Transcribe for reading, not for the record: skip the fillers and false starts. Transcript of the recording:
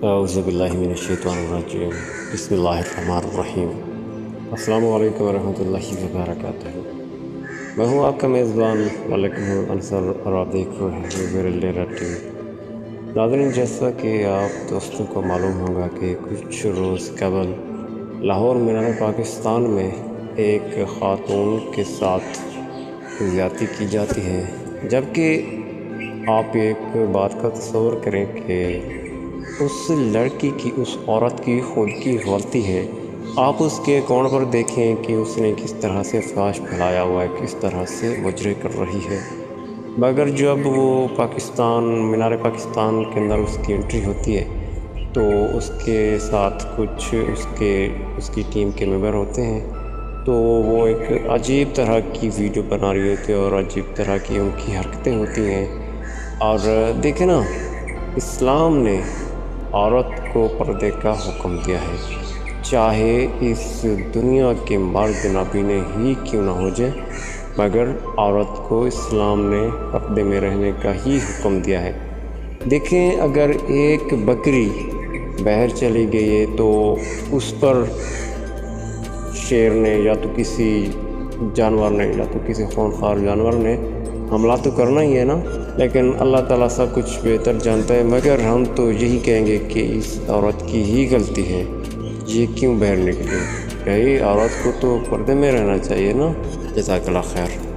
اعوذ باللہ من الشیطان الرجیم بسم اللہ الرحمن الرحیم۔ السلام علیکم ورحمۃ اللہ وبرکاتہ۔ میں ہوں آپ کا میزبان ملک انصر اور آپ دیکھ رہے ہیں ورلڈ ٹی وی۔ ناظرین، جیسا کہ آپ دوستوں کو معلوم ہوگا کہ کچھ روز قبل لاہور مینار پاکستان میں ایک خاتون کے ساتھ زیادتی کی جاتی ہے، جبکہ آپ ایک بات کا تصور کریں کہ اس لڑکی کی، اس عورت کی خود کی غلطی ہے۔ آپ اس کے اکاؤنٹ پر دیکھیں کہ اس نے کس طرح سے فحش پھیلایا ہوا ہے، کس طرح سے مجرے کر رہی ہے، مگر جب وہ مینار پاکستان کے اندر اس کی انٹری ہوتی ہے تو اس کے ساتھ کچھ اس کی ٹیم کے ممبر ہوتے ہیں، تو وہ ایک عجیب طرح کی ویڈیو بنا رہی ہوتی ہے اور عجیب طرح کی ان کی حرکتیں ہوتی ہیں۔ اور دیکھیں نا، اسلام نے عورت کو پردے کا حکم دیا ہے، چاہے اس دنیا کے مرد نابینے ہی کیوں نہ ہو جائے، مگر عورت کو اسلام نے پردے میں رہنے کا ہی حکم دیا ہے۔ دیکھیں، اگر ایک بکری باہر چلی گئی ہے تو اس پر شیر نے یا تو کسی جانور نے یا تو کسی خونخوار جانور نے حملہ تو کرنا ہی ہے نا، لیکن اللہ تعالیٰ سب کچھ بہتر جانتا ہے، مگر ہم تو یہی کہیں گے کہ اس عورت کی ہی غلطی ہے، یہ کیوں باہر نکلی؟ بھائی، عورت کو تو پردے میں رہنا چاہیے نا۔ جزاک اللہ خیر۔